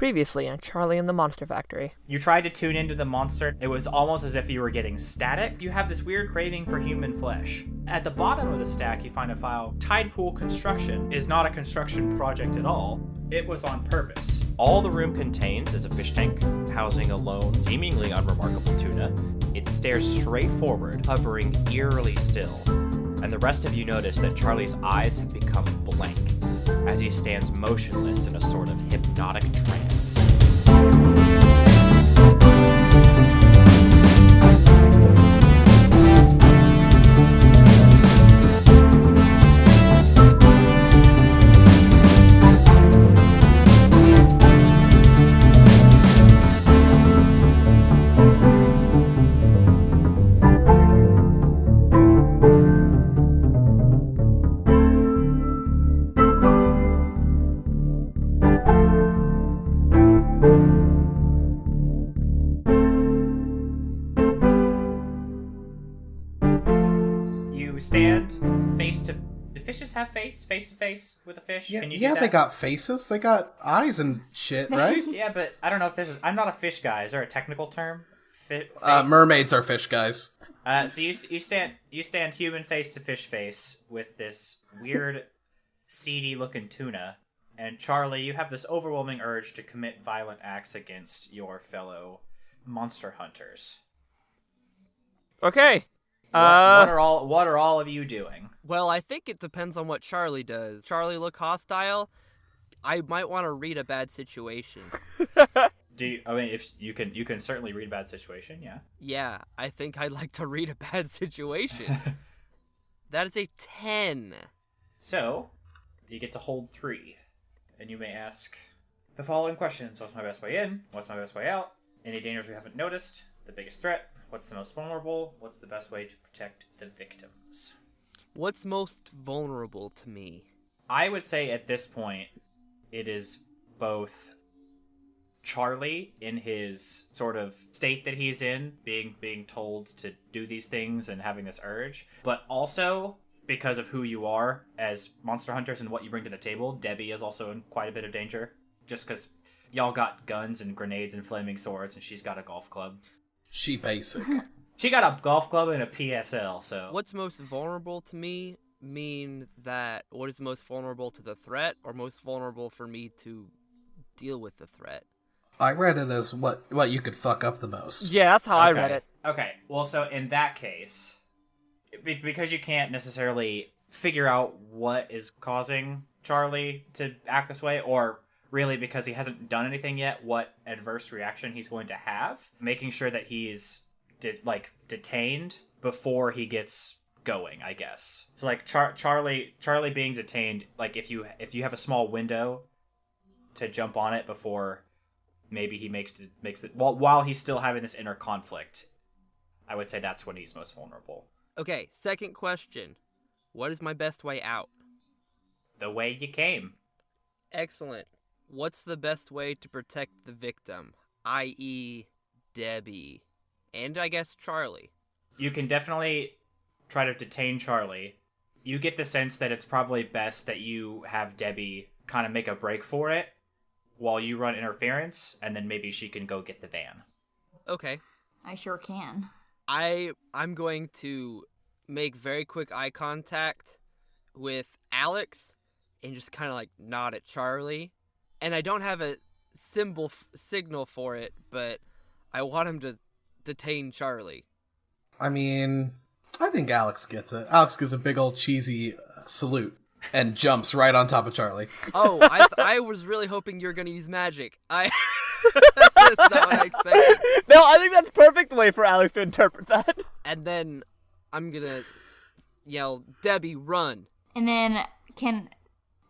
Previously on Charlie and the Monster Factory. You tried to tune into the monster. It was almost as if you were getting static. You have this weird craving for human flesh. At the bottom of the stack, you find a file. Tide Pool Construction is not a construction project at all. It was on purpose. All the room contains is a fish tank, housing a lone, seemingly unremarkable tuna. It stares straight forward, hovering eerily still. And the rest of you notice that Charlie's eyes have become blank, as he stands motionless in a sort of hypnotic trance. Do fishes have face to face with a fish? Yeah, Can you yeah, do that? they got faces. They got eyes and shit, right? Yeah, but I don't know if this is. I'm not a fish guy. Is there a technical term? Mermaids are fish guys. So you stand human face to fish face with this weird, seedy looking tuna, and Charlie, you have this overwhelming urge to commit violent acts against your fellow monster hunters. Okay. What are all of you doing? Well, I think it depends on what Charlie does. Charlie look hostile? I might want to read a bad situation. If you can certainly read a bad situation, yeah. Yeah, I think I'd like to read a bad situation. That is a 10. So, you get to hold 3, and you may ask the following questions: what's my best way in? What's my best way out? Any dangers we haven't noticed? The biggest threat? What's the most vulnerable? What's the best way to protect the victims? What's most vulnerable to me? I would say at this point, it is both Charlie in his sort of state that he's in, being told to do these things and having this urge, but also because of who you are as monster hunters and what you bring to the table, Debbie is also in quite a bit of danger, just because y'all got guns and grenades and flaming swords, and she's got a golf club. She basic. She got a golf club and a PSL, so... What's most vulnerable to me mean that what is most vulnerable to the threat, or most vulnerable for me to deal with the threat? I read it as what you could fuck up the most. Yeah, that's how I read it. Okay, well, so in that case, because you can't necessarily figure out what is causing Charlie to act this way, or really because he hasn't done anything yet, what adverse reaction he's going to have, making sure that he's detained before he gets going, I guess. So like Charlie being detained, like if you have a small window to jump on it before maybe he makes it while he's still having this inner conflict, I would say that's when he's most vulnerable. Okay, second question. What is my best way out? The way you came. Excellent. What's the best way to protect the victim, i.e. Debbie? And I guess Charlie. You can definitely try to detain Charlie. You get the sense that it's probably best that you have Debbie kind of make a break for it while you run interference, and then maybe she can go get the van. Okay. I sure can. I'm going to make very quick eye contact with Alex and just kind of like nod at Charlie. And I don't have a signal for it, but I want him to detain Charlie. I mean, I think Alex gets it. Alex gives a big old cheesy salute and jumps right on top of Charlie. Oh, I was really hoping you were going to use magic. That's not what I expected. No, I think that's a perfect way for Alex to interpret that. And then I'm going to yell, Debbie, run. And then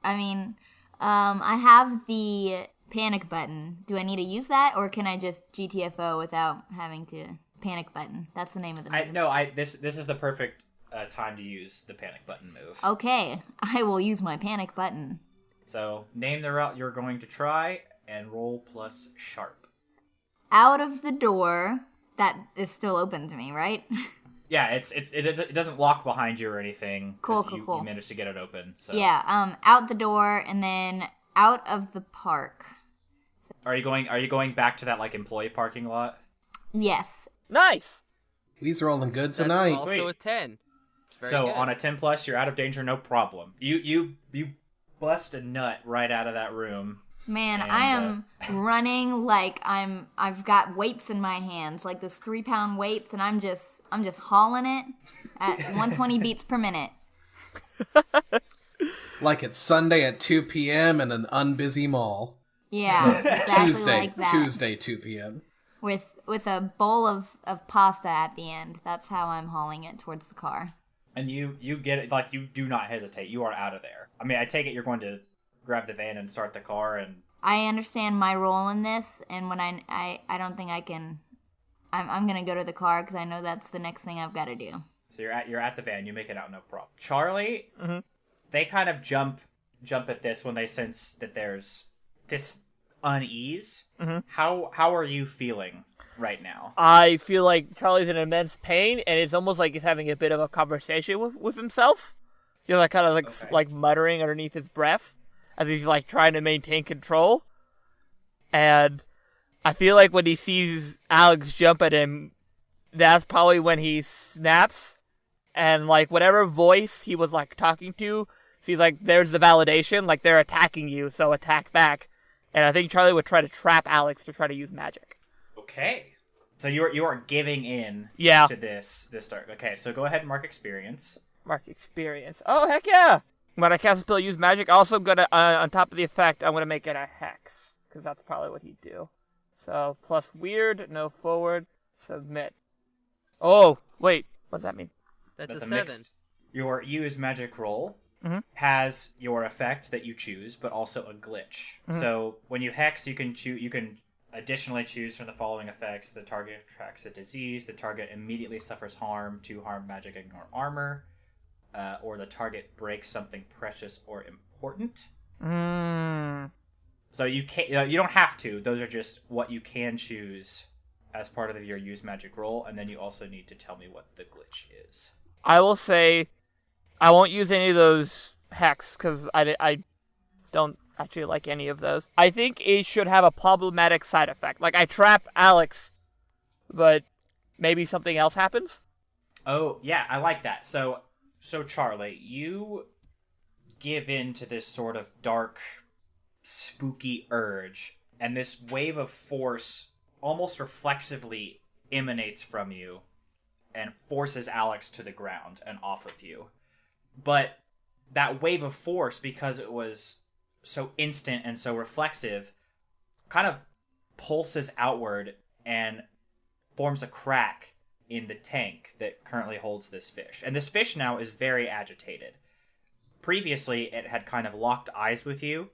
I have the panic button. Do I need to use that, or can I just GTFO without having to panic button? That's the name of the move. This is the perfect time to use the panic button move. Okay, I will use my panic button. So, name the route you're going to try, and roll plus sharp. Out of the door, that is still open to me, right? Yeah, it doesn't lock behind you or anything. Cool. You managed to get it open. So. Yeah, out the door and then out of the park. Are you going back to that like employee parking lot? Yes. Nice. He's rolling good That's tonight. also Sweet. a 10. It's very So good. on a 10+, you're out of danger, no problem. You bust a nut right out of that room. Man, And, I am running like I've got weights in my hands, like those 3-pound weights, and I'm just hauling it at 120 beats per minute. Like it's Sunday at 2 p.m. in an unbusy mall. Yeah, exactly like that. Tuesday, 2 p.m. With a bowl of pasta at the end. That's how I'm hauling it towards the car. And you get it, like, you do not hesitate. You are out of there. I mean, I take it you're going to grab the van and start the car and... I understand my role in this, and when I don't think I can... I'm going to go to the car because I know that's the next thing I've got to do. So you're at the van, you make it out, no problem. Charlie, they kind of jump at this when they sense that there's this unease. How are you feeling right now? I feel like Charlie's in immense pain, and it's almost like he's having a bit of a conversation with himself. You know, like kind of like Okay. like muttering underneath his breath as he's like trying to maintain control. And I feel like when he sees Alex jump at him, that's probably when he snaps. And like whatever voice he was like talking to, sees like there's the validation, like they're attacking you, so attack back. And I think Charlie would try to trap Alex to try to use magic. Okay. So you are giving in Yeah. to this start. Okay, so go ahead and mark experience. Mark experience. Oh, heck yeah! When I cast a spell, use magic. Also, gonna on top of the effect, I'm gonna make it a hex because that's probably what he'd do. So plus weird, no forward, submit. Oh, wait, what does that mean? That's a That's 7. mixed. Your use magic roll Mhm. has your effect that you choose, but also a glitch. So when you hex, you can additionally choose from the following effects: the target attracts a disease, the target immediately suffers harm to harm, magic, ignore armor, or the target breaks something precious or important. So you can't, you don't have to. Those are just what you can choose as part of your use magic roll, and then you also need to tell me what the glitch is. I will say, I won't use any of those hex because I don't actually like any of those. I think it should have a problematic side effect. Like I trap Alex, but maybe something else happens. Oh, yeah, I like that. So Charlie, you give in to this sort of dark, spooky urge, and this wave of force almost reflexively emanates from you and forces Alex to the ground and off of you. But that wave of force, because it was so instant and so reflexive, kind of pulses outward and forms a crack in the tank that currently holds this fish. And this fish now is very agitated. Previously, it had kind of locked eyes with you,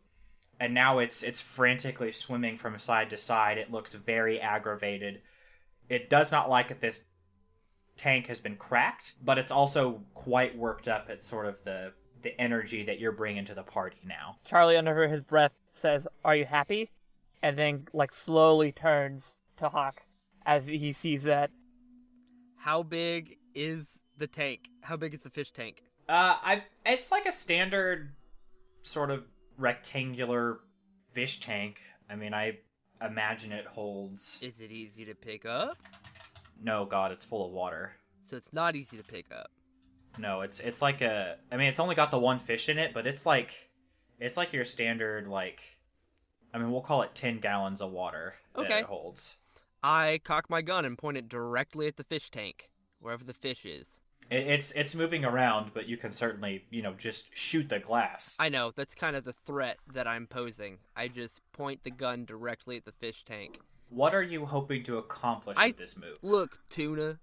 and now it's frantically swimming from side to side. It looks very aggravated. It does not like that this tank has been cracked, but it's also quite worked up at sort of the energy that you're bringing to the party now. Charlie, under his breath, says, "Are you happy?" And then, like, slowly turns to Hawk as he sees that. How big is the tank? How big is the fish tank? It's like a standard sort of rectangular fish tank. I mean, I imagine it holds... Is it easy to pick up? No, God, it's full of water. So it's not easy to pick up. No, it's like a... I mean, it's only got the one fish in it, but it's like your standard, like... I mean, we'll call it 10 gallons of water that Okay. it holds. I cock my gun and point it directly at the fish tank, wherever the fish is. It's moving around, but you can certainly, just shoot the glass. I know, that's kind of the threat that I'm posing. I just point the gun directly at the fish tank. What are you hoping to accomplish with this move? Look, Tuna,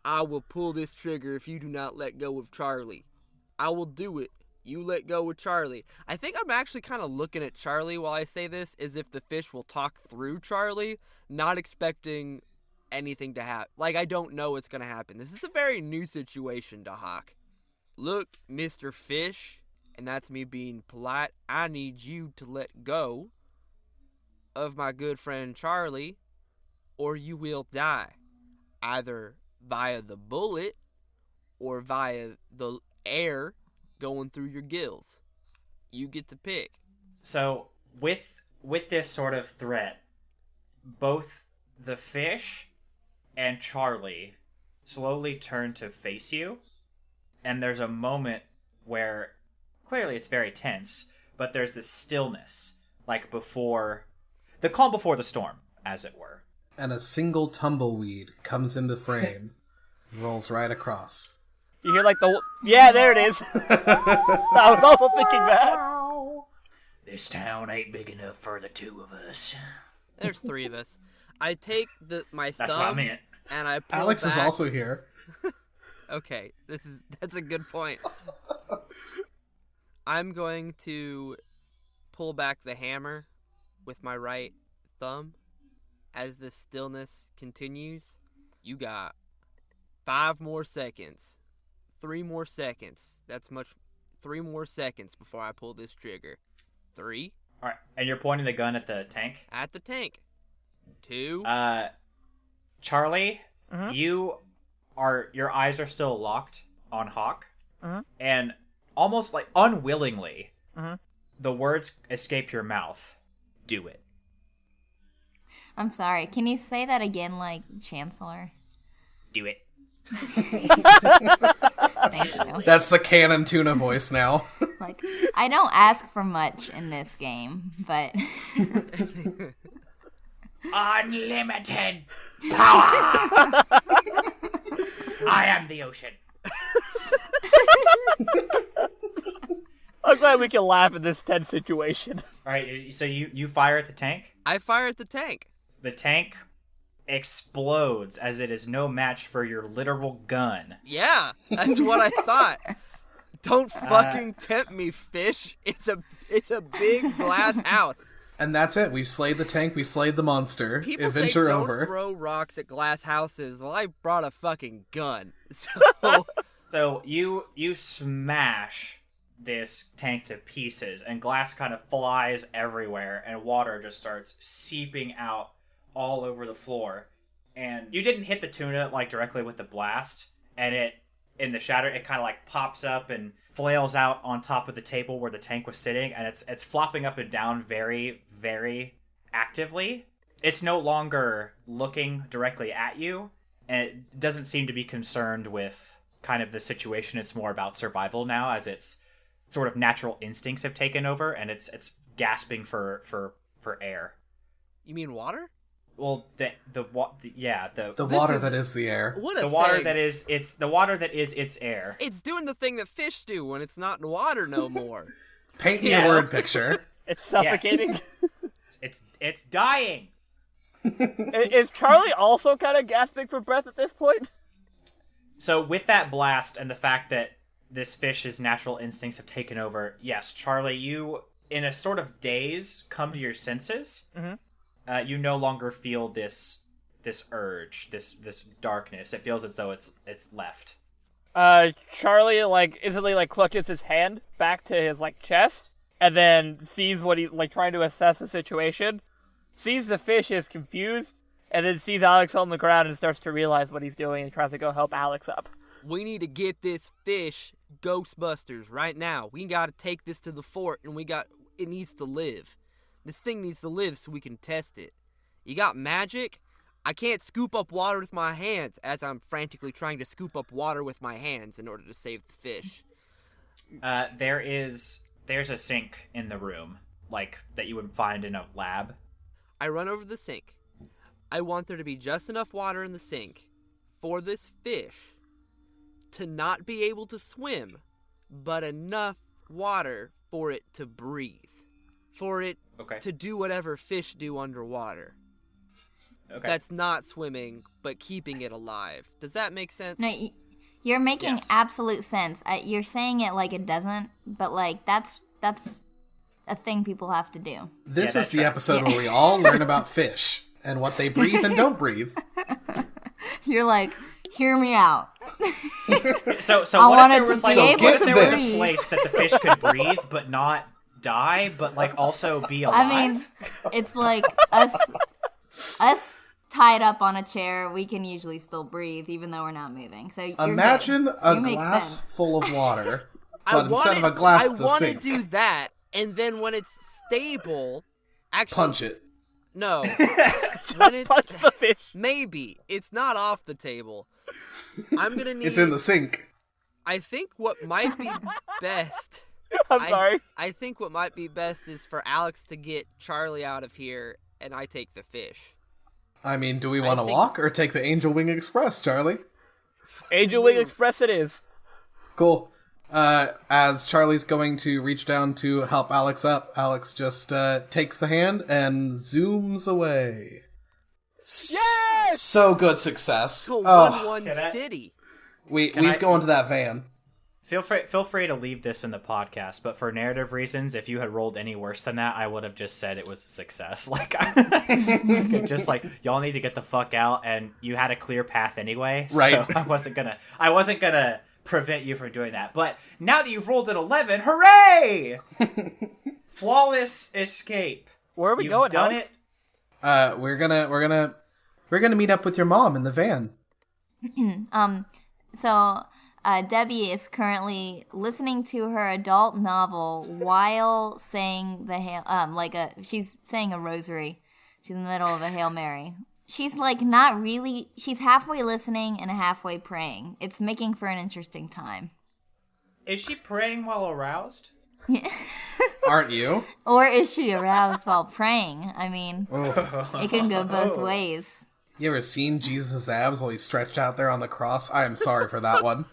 I will pull this trigger if you do not let go of Charlie. I will do it. You let go with Charlie. I think I'm actually kind of looking at Charlie while I say this, as if the fish will talk through Charlie, not expecting anything to happen. Like, I don't know what's going to happen. This is a very new situation to Hawk. Look, Mr. Fish, and that's me being polite, I need you to let go of my good friend Charlie, or you will die. Either via the bullet, or via the air going through your gills. You get to pick. So, with with this sort of threat, both the fish and Charlie slowly turn to face you, and there's a moment where clearly it's very tense, but there's this stillness, like before the calm before the storm, as it were. And a single tumbleweed comes into frame, rolls right across. You hear like yeah, there it is. I was also thinking that. This town ain't big enough for the two of us. There's 3 of us. I take my That's thumb what I meant. and I pull Alex is back. also here. Okay, that's a good point. I'm going to pull back the hammer with my right thumb as the stillness continues. You got 5 more seconds. 3 more seconds. 3 more seconds before I pull this trigger. 3. All right, and you're pointing the gun at the tank? At the tank. 2. Charlie, your eyes are still locked on Hawk, and almost like unwillingly, the words escape your mouth. Do it. I'm sorry. Can you say that again, like Chancellor? Do it. Thank you. That's the canon tuna voice now. Like, I don't ask for much in this game, but Unlimited power! I am the ocean. I'm glad we can laugh in this tense situation. All right, so you fire at the tank? I fire at the tank. The tank explodes as it is no match for your literal gun. Yeah, that's what I thought. Don't fucking tempt me, fish. It's a big glass house. And that's it. We've slayed the tank. We slayed the monster. People Adventure say don't over. throw rocks at glass houses. Well, I brought a fucking gun. So you smash this tank to pieces, and glass kind of flies everywhere, and water just starts seeping out all over the floor. And you didn't hit the tuna like directly with the blast, and it in the shatter it kind of like pops up and flails out on top of the table where the tank was sitting, and it's flopping up and down very, very actively. It's no longer looking directly at you, and it doesn't seem to be concerned with kind of the situation. It's more about survival now, as its sort of natural instincts have taken over, and it's gasping for air. You mean water? Well, the water that is the air. What a the water thing. that is the water that is its air. It's doing the thing that fish do when it's not in water no more. Paint me Yeah. a word picture. It's suffocating. It's dying. Is Charlie also kind of gasping for breath at this point? So with that blast and the fact that this fish's natural instincts have taken over, yes, Charlie, you in a sort of daze come to your senses. You no longer feel this urge, this darkness. It feels as though it's left. Charlie instantly clutches his hand back to his chest, and then sees what he trying to assess the situation. Sees the fish is confused, and then sees Alex on the ground and starts to realize what he's doing and tries to go help Alex up. We need to get this fish Ghostbusters right now. We gotta take this to the fort, and it needs to live. This thing needs to live so we can test it. You got magic? I can't scoop up water with my hands as I'm frantically trying to scoop up water with my hands in order to save the fish. There's a sink in the room, that you would find in a lab. I run over to the sink. I want there to be just enough water in the sink for this fish to not be able to swim, but enough water for it to breathe. For it to do whatever fish do underwater. Okay. That's not swimming, but keeping it alive. Does that make sense? no, you're making Yes. absolute sense. You're saying it like it doesn't, but that's a thing people have to do. This Yeah, is that the tracks. episode where we all learn about fish and what they breathe and don't breathe. You're like, hear me out. So I what wanted if there to was be what able if to there was breathe. a place that the fish could breathe but not die, but also be alive? I mean, it's like us tied up on a chair. We can usually still breathe even though we're not moving. So you're Imagine good. a You make glass sense. full of water, but instead of a glass, it's a I want to sink. do that, and then when it's stable, Actually, Punch it. no. Just When it's- punch the fish. Maybe. It's not off the table. I'm gonna need... It's in the sink. I think what might be best... I'm sorry. I think what might be best is for Alex to get Charlie out of here, and I take the fish. I mean, do we want to think- walk or take the Angel Wing Express, Charlie? Angel Wing Express it is. Cool. As Charlie's going to reach down to help Alex up, Alex just takes the hand and zooms away. Yes! So good success. To Oh, 1-1 Can I- City. we Can I- go into that van. Feel free to leave this in the podcast, but for narrative reasons, if you had rolled any worse than that, I would have just said it was a success. Like, just like y'all need to get the fuck out, and you had a clear path anyway. Right. So I wasn't gonna prevent you from doing that. But now that you've rolled an 11, hooray! Flawless escape. Where are we You've going, done Alex? it. We're gonna meet up with your mom in the van. So Debbie is currently listening to her adult novel while saying the Hail, she's saying a rosary. She's in the middle of a Hail Mary. She's like not really. She's halfway listening and halfway praying. It's making for an interesting time. Is she praying while aroused? Aren't you? Or is she aroused while praying? I mean, Oh. it can go both ways. You ever seen Jesus' abs while he's stretched out there on the cross? I am sorry for that one.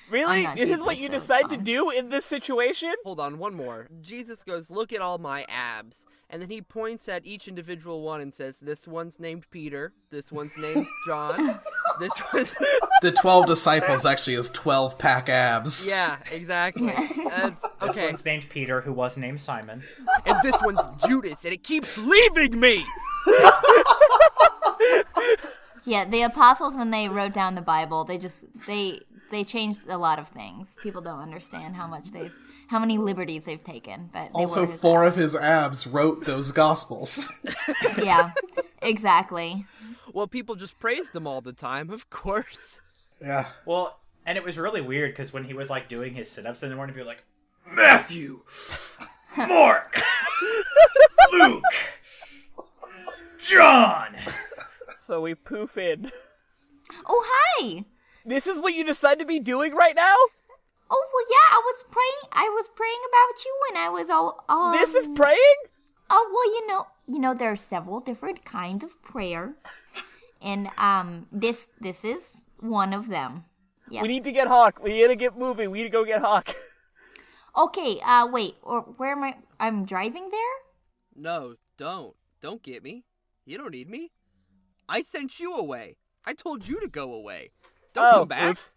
Really? I'm not This is Jesus, what you so it's decide to fine. do in this situation? Hold on, one more. Jesus goes, look at all my abs. And then he points at each individual one and says, this one's named Peter. This one's named John. This one's... The 12 disciples actually has 12-pack abs. Yeah, exactly. That's, This okay. one's named Peter, who was named Simon. And this one's Judas, and it keeps leaving me! Yeah, the apostles, when they wrote down the Bible, they changed a lot of things. People don't understand how many liberties they've taken. But they Also, were his 4 abs. of his abs wrote those gospels. Yeah, exactly. Well, people just praised him all the time, of course. Yeah. Well, and it was really weird because when he was like doing his sit-ups in the morning, people were like, Matthew, Mark, Luke, John. So we poof in. Oh, hi. This is what you decide to be doing right now? Oh, well, yeah, I was praying about you, and I was all This is praying? Oh, well, you know, there are several different kinds of prayer, and this is one of them. Yeah. We need to get Hawk. We need to get moving. We need to go get Hawk. Okay. Wait. Or where am I? I'm driving there. No, don't. Don't get me. You don't need me. I sent you away. I told you to go away. Don't come back. Oops.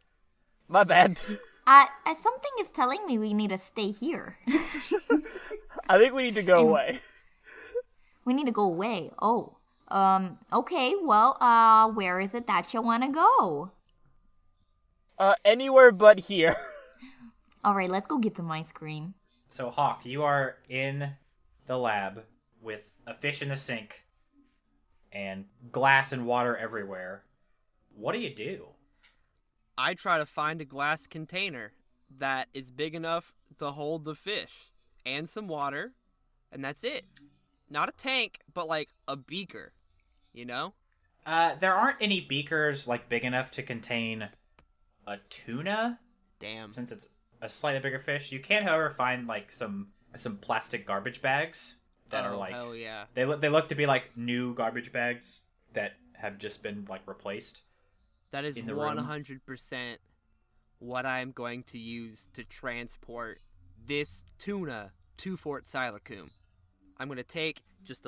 My bad. Something is telling me we need to stay here. I think we need to go away. We need to go away. Oh. Okay. Well. Where is it that you want to go? Anywhere but here. All right. Let's go get some ice cream. So, Hawk, you are in the lab with a fish in the sink and glass and water everywhere. What do you do? I try to find a glass container that is big enough to hold the fish and some water, and that's it. Not a tank, but like a beaker, you know? There aren't any beakers like big enough to contain a tuna, Damn. since it's a slightly bigger fish. You can, however, find like some plastic garbage bags that are like hell yeah. they look to be like new garbage bags that have just been like replaced. That is in the room. 100% what I'm going to use to transport this tuna to Fort Silicum. I'm going to take just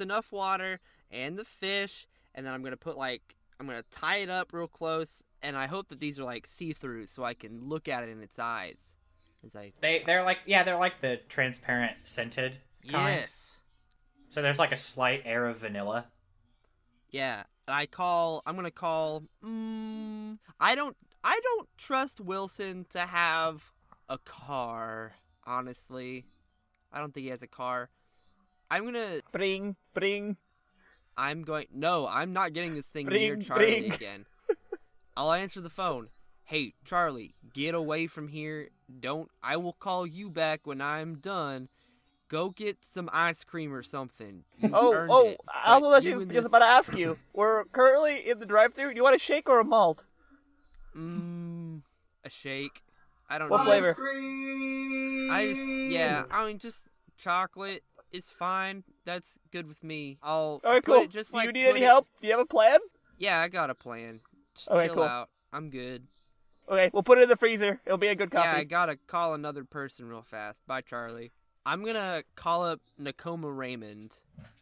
enough water and the fish, and then I'm going to tie it up real close, and I hope that these are like see-through so I can look at it in its eyes. They're like the transparent scented kind. Yes. So there's like a slight air of vanilla. Yeah. I'm gonna call. I don't trust Wilson to have a car. Honestly, I don't think he has a car. I'm gonna. Bring. No, I'm not getting this thing near Bring, Charlie bring. again. I'll answer the phone. Hey, Charlie, get away from here. I will call you back when I'm done. go get some ice cream or something. You've earned Oh, it. I was But you and just this- about to ask you. We're currently in the drive-thru. Do you want a shake or a malt? A shake. I don't What know. flavor? I mean, just chocolate is fine. That's good with me. I'll Okay, put cool. it just Do like you need put any it- help? Do you have a plan? Yeah, I got a plan. Just Okay, chill cool. out. I'm good. Okay, we'll put it in the freezer. It'll be a good coffee. Yeah, I gotta call another person real fast. Bye, Charlie. I'm gonna call up Nakoma Raymond,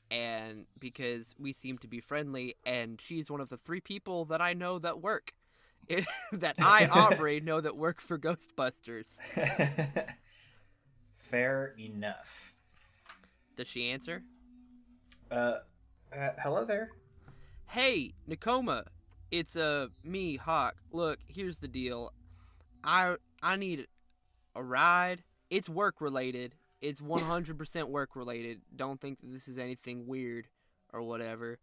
and because we seem to be friendly, and she's one of the 3 people that I know that work. That I, Aubrey, know that work for Ghostbusters. Fair enough. Does she answer? Hello there. Hey, Nakoma, it's me, Hawk. Look, here's the deal. I need a ride. It's work related. It's 100% work related. Don't think that this is anything weird or whatever.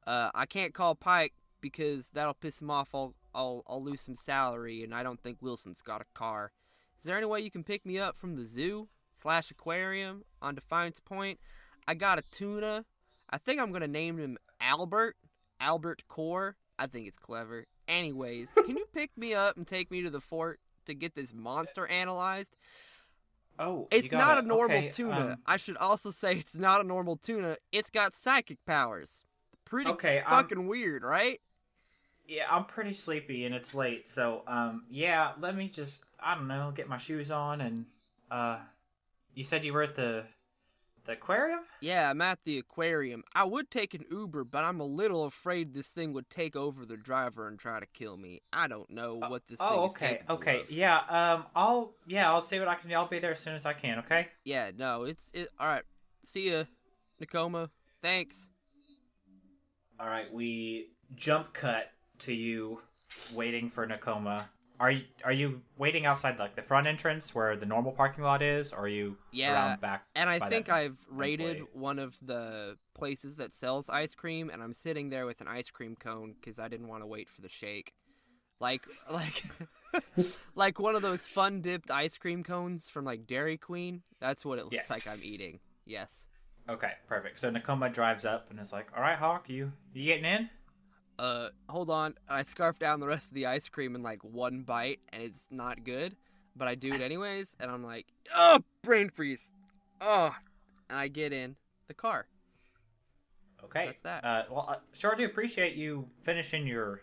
I can't call Pike because that'll piss him off. I'll lose some salary, and I don't think Wilson's got a car. Is there any way you can pick me up from the zoo/aquarium on Defiance Point? I got a tuna. I think I'm gonna name him Albert Core. I think it's clever. Anyways, can you pick me up and take me to the fort to get this monster analyzed? Oh, It's not a normal tuna. I should also say it's not a normal tuna. It's got psychic powers. Pretty fucking weird, right? Yeah, I'm pretty sleepy and it's late, so yeah, let me just, I don't know, get my shoes on and you said you were at the aquarium? Yeah, I'm at the aquarium. I would take an Uber, but I'm a little afraid this thing would take over the driver and try to kill me. I don't know what this thing is capable of. Yeah, I'll see what I can do. I'll be there as soon as I can, okay? Yeah, no, it's all right. See ya, Nakoma. Thanks. All right, we jump cut to you waiting for Nakoma. Are you waiting outside like the front entrance where the normal parking lot is, or are you around back? And I by think that I've raided employee? one of the places that sells ice cream, and I'm sitting there with an ice cream cone because I didn't want to wait for the shake. Like like one of those fun dipped ice cream cones from like Dairy Queen. That's what it looks Yes. like I'm eating. Yes. Okay, perfect. So Nakoma drives up and is like, "All right, Hawk, you getting in?" Hold on. I scarf down the rest of the ice cream in like one bite, and it's not good, but I do it anyways, and I'm like, oh, brain freeze. Oh, and I get in the car. Okay. That's that. Well, sure do appreciate you finishing your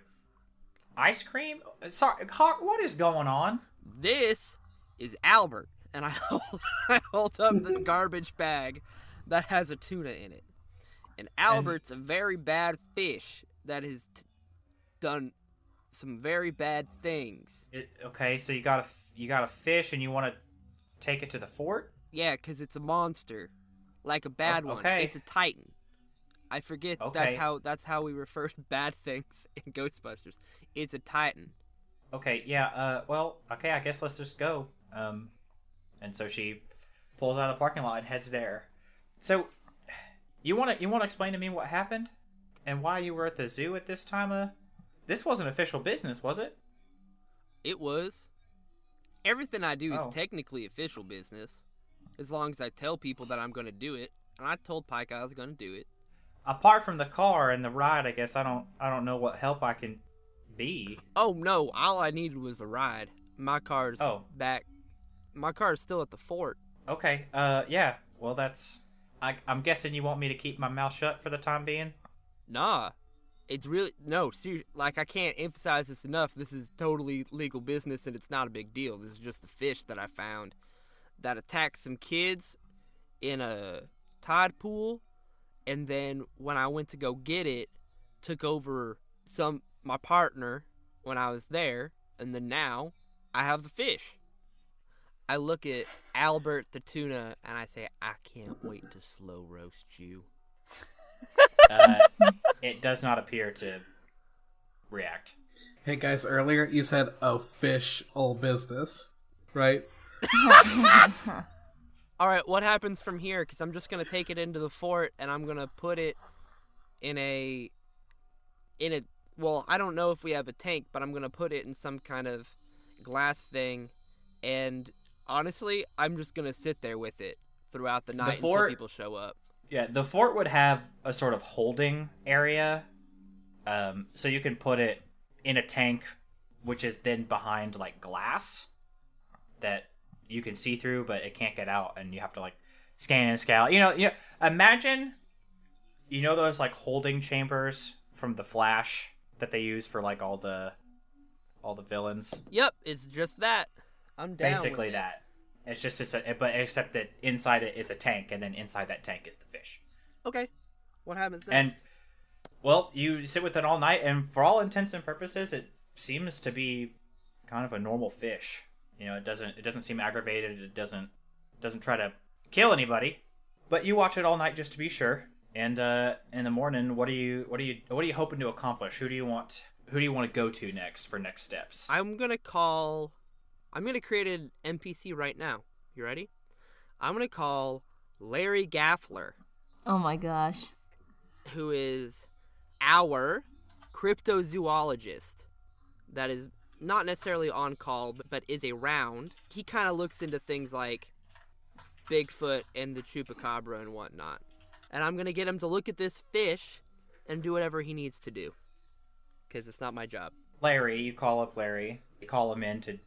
ice cream. Sorry, Hawk, what is going on? This is Albert, and I hold up the garbage bag that has a tuna in it. And Albert's a very bad fish that has done some very bad things. Okay, so you got a fish and you want to take it to the fort? Yeah, 'cause it's a monster, like a bad one. Okay. It's a titan. I forget Okay. that's how we refer to bad things in Ghostbusters. It's a titan. Okay, yeah. Well, okay. I guess let's just go. And so she pulls out of the parking lot and heads there. So, you want to explain to me what happened and why you were at the zoo at this time? This wasn't official business, was it? It was. Everything I do is Oh. technically official business, as long as I tell people that I'm going to do it. And I told Pike I was going to do it. Apart from the car and the ride, I guess I don't know what help I can be. Oh no! All I needed was the ride. My car's back. My car is still at the fort. Okay. Yeah. Well, I'm guessing you want me to keep my mouth shut for the time being. Nah, it's really no. Seriously, like I can't emphasize this enough. This is totally legal business, and it's not a big deal. This is just a fish that I found that attacked some kids in a tide pool, and then when I went to go get it, took over my partner when I was there, and then now I have the fish. I look at Albert the tuna and I say, I can't wait to slow roast you. It does not appear to react. Hey guys, earlier you said official business, right? All right, what happens from here? Because I'm just going to take it into the fort and I'm going to put it in a, well, I don't know if we have a tank, but I'm going to put it in some kind of glass thing. And honestly, I'm just going to sit there with it throughout the night fort- until people show up. Yeah, the fort would have a sort of holding area, so you can put it in a tank, which is then behind like glass that you can see through, but it can't get out, and you have to like scan and scout. Imagine, those like holding chambers from the Flash that they use for like all the villains. Yep, it's just that. I'm down. Basically with it. that. But except that inside it is a tank, and then inside that tank is the fish. Okay, what happens next? And well, you sit with it all night, and for all intents and purposes, it seems to be kind of a normal fish. It doesn't seem aggravated. It doesn't try to kill anybody. But you watch it all night just to be sure. And in the morning, what are you hoping to accomplish? Who do you want to go to next for next steps? I'm gonna create an NPC right now. You ready? I'm gonna call Larry Gaffler, Oh my gosh. who is our cryptozoologist. That is not necessarily on call, but is around. He kind of looks into things like Bigfoot and the Chupacabra and whatnot. And I'm gonna get him to look at this fish and do whatever he needs to do, because it's not my job. Larry, you call up Larry. You call him in to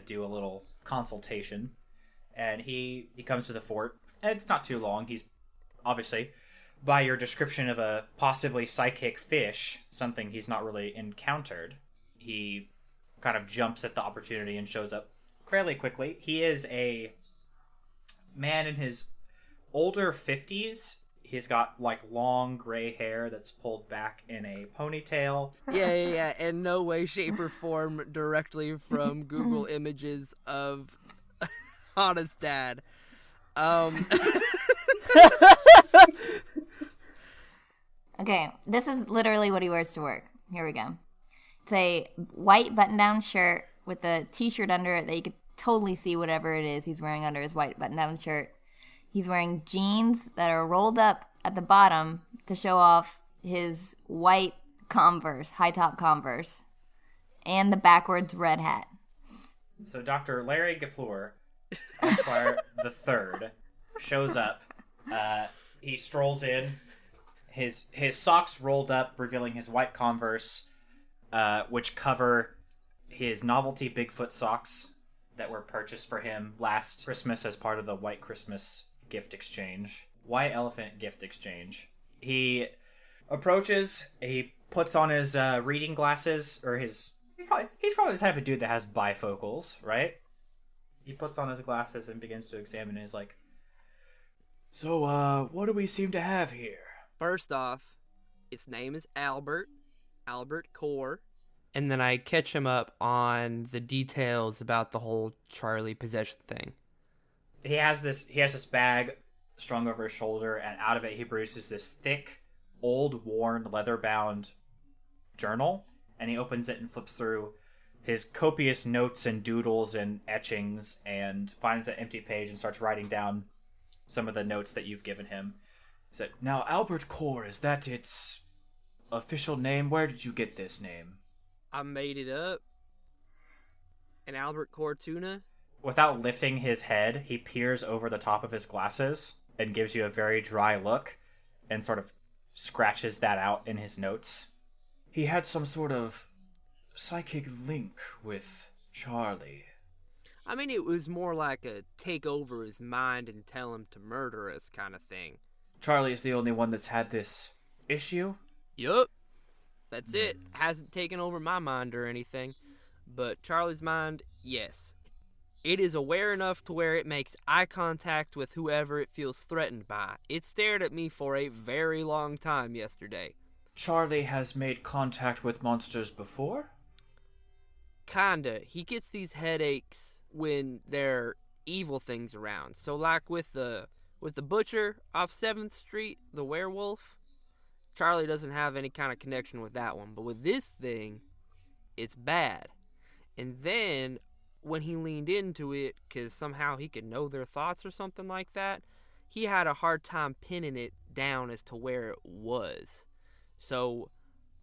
do a little consultation, and he comes to the fort. And it's not too long. He's obviously, by your description of a possibly psychic fish, something he's not really encountered, he kind of jumps at the opportunity and shows up fairly quickly. He is a man in his older 50s. He's got like long gray hair that's pulled back in a ponytail. Yeah. In no way, shape, or form directly from Google Images of Honest Dad. Okay, this is literally what he wears to work. Here we go. It's a white button-down shirt with a t-shirt under it that you could totally see whatever it is he's wearing under his white button-down shirt. He's wearing jeans that are rolled up at the bottom to show off his white Converse, high-top Converse, and the backwards red hat. So Dr. Larry LaFleur, Esquire the Third, shows up. He strolls in, his socks rolled up, revealing his white Converse, which cover his novelty Bigfoot socks that were purchased for him last Christmas as part of the White Christmas gift exchange. White Elephant gift exchange. He approaches, he puts on his reading glasses, or he's probably the type of dude that has bifocals, right? He puts on his glasses and begins to examine it. He's like, so, what do we seem to have here? First off, its name is Albert Core. And then I catch him up on the details about the whole Charlie possession thing. He has this bag strung over his shoulder, and out of it he produces this thick, old, worn, leather-bound journal, and he opens it and flips through his copious notes and doodles and etchings, and finds an empty page and starts writing down some of the notes that you've given him. He said, "Now, Albert Core, is that its official name? Where did you get this name?" I made it up. An Albert Core tuna. Without lifting his head, he peers over the top of his glasses and gives you a very dry look and sort of scratches that out in his notes. He had some sort of psychic link with Charlie. I mean, it was more like a take over his mind and tell him to murder us kind of thing. Charlie is the only one that's had this issue? Yup. That's it. Hasn't taken over my mind or anything. But Charlie's mind, yes. It is aware enough to where it makes eye contact with whoever it feels threatened by. It stared at me for a very long time yesterday. Charlie has made contact with monsters before? Kinda. He gets these headaches when there are evil things around. So like with the butcher off 7th Street, the werewolf, Charlie doesn't have any kind of connection with that one. But with this thing, it's bad. And then when he leaned into it, because somehow he could know their thoughts or something like that, he had a hard time pinning it down as to where it was. So